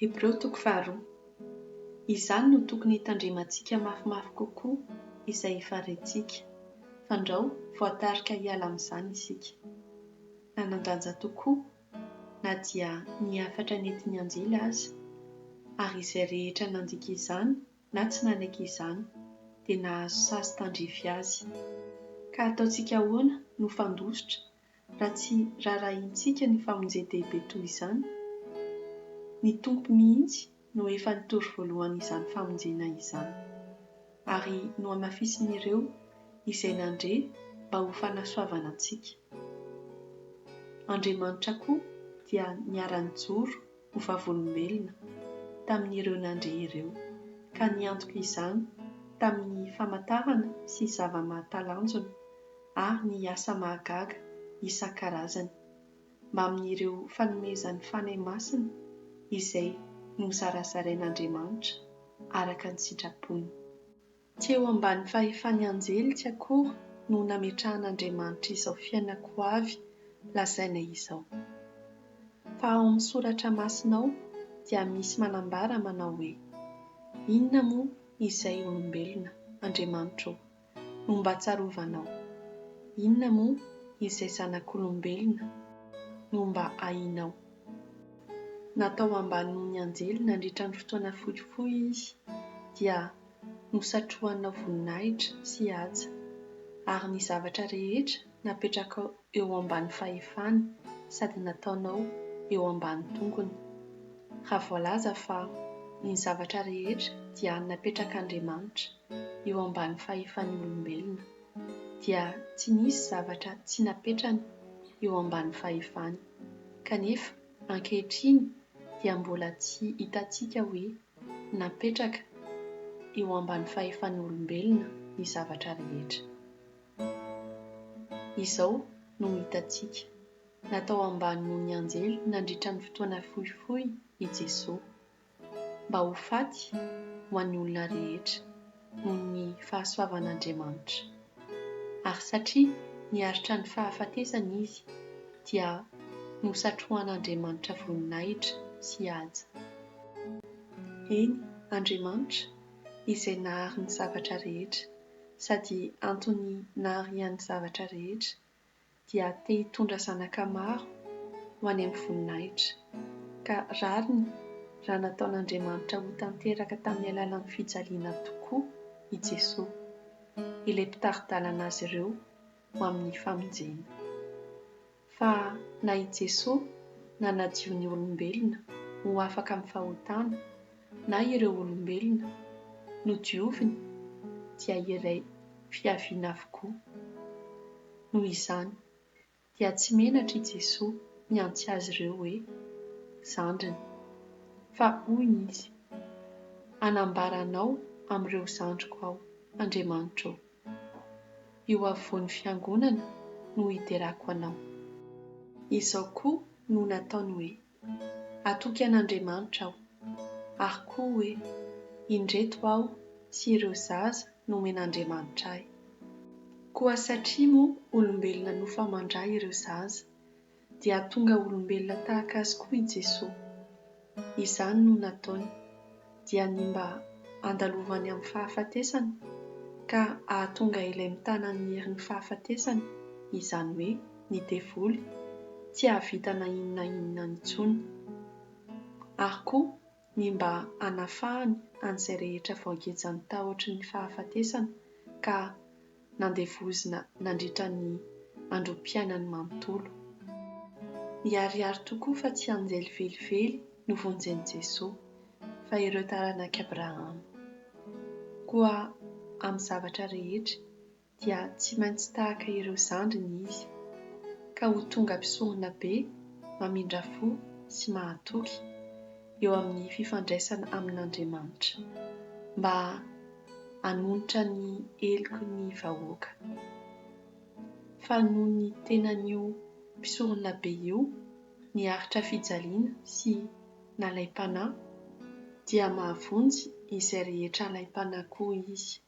Hebreo 4. Izany no tokony hitandremantsika mafimafy kokoa izay hifarentsika, fandrao voatarika hiala amin'izany isika. Nanandanja tokoa na dia niafatra nentin'ny anjely aza, ary izay rehetra nandika izany na tsy nanaiky izany dia nahazo sasy tandrify azy. Ka ataontsika ahoana no fandositra raha tsy rarahintsika ny famonjea-dehibe toy izany? Ny tompo mihitsy no efa nitory voalohany izany famonjena izany, ary no hamafisin'ireo izay nandre mba ho fanasoavana antsika. Andriamanitra koa dia niara-nijoro ho vavolombelona tamin'ireo nandre ireo, ka niantoka izany tamin'ny famantarana sy zava-mahatalanjona ary ny asa mahagaga isan-karazany, mba amin'ireo fanomezan'ny fanahy masina izay nozarazarain'Andriamanitra araka ny sitrapony. Tsy eo ambany fahefan'ny anjely tsy akory no nametrahan'Andriamanitra izao fiainako avy lazaina izao. Fa ao amin'ny soratra masinao dia misy manambara manao hoe: inona moa izay olombelona, Andriamanitra, no mba tsarovanao? Inona moa izay zanak'olombelona no mba hainao? Natao ambany noho ny anjely nandritra ny fotoana fohifohy izy, dia nosatrohanao voninahitra sy haja, ary ny zavatra rehetra napetraka eo ambany fahefany sady nataonao eo ambany tongony. Raha voalaza fa ny zavatra rehetra dia napetrak'Andriamanitra eo ambany fahefan'ny olombelona, dia tsy nisy zavatra tsy napetrany eo ambany fahefany. Kanefa ankehitriny dia mbola tsy hitantsika hoe napetraka eo ambany fahefan'ny olombelona ny zavatra rehetra. Izao no hitantsika, natao ambany noho ny anjely nandritra ny fotoana fohifohy i Jesosy, mba ho faty ho an'ny olona rehetra noho ny fahasoavan'Andriamanitra. Ary satria niaritra ny fahafatesana izy, dia nosatrohan'Andriamanitra voninahitra sy haja. Eny, Andriamanitra izay nahary ny zavatra rehetra sady antony naharian'ny zavatra rehetra, dia te hitondra zanaka maro ho any amin'ny voninahitra, ka rariny raha nataon'Andriamanitra ho tanteraka tamin'ny alalan'ny fijaliana tokoa i Jesosy, ilay mpitari-dalana azy ireo ho amin'ny famonjena. Fa na i Jesosy na nadio ny olombelona ho afaka amin'ny fahotana, na ireo olombelona no dioviny dia iray fiaviana avokoa. Noho izany dia tsy menatra i Jesosy miantso azy ireo hoe zandriny, fa hoy izy: anambaranao amin'ireo zandriko aho, Andriamanitra. Eo afovoan'ny fiangonana no hiterako anao. Izao koa no nataony hoe atoky an'Andriamanitra aho, ary koa hoe indreto aho sy ireo zaza nomen'Andriamanitra ahy. Koa satria moa olombelona no famandray ireo zaza, dia tonga olombelona tahaka azy koa i Jesosy. Izany no nataony, dia ny mba andalovany amin'ny fahafatesana, ka ahatonga ilay mitana ny herin'ny fahafatesana, izany hoe ny devoly, tsy ahavita na inona inona intsony, ary koa ny mba hanafahany an'izay rehetra voagejany taotry ny fahafatesana, ka nandevozina nandritra ny androm-piainany manontolo. Miharihary tokoa fa tsy anjely velively no vonjen'i Jesosy, fa ireo taranak'i Abrahama. Koa amin'ny zavatra rehetra dia tsy maintsy tahaka ireo zandriny izy, ka ho tonga mpisorona be, mamindra fo sy mahatoky eo amin'ny fifandraisana amin'Andriamanitra, mba hanonitra ny heloky ny vahoaka. Fa noho ny tenan'io mpisorona be io niaritra fijaliana sy nalaim-panahy, dia mahavonjy izay rehetra alaim-panahy koa izy.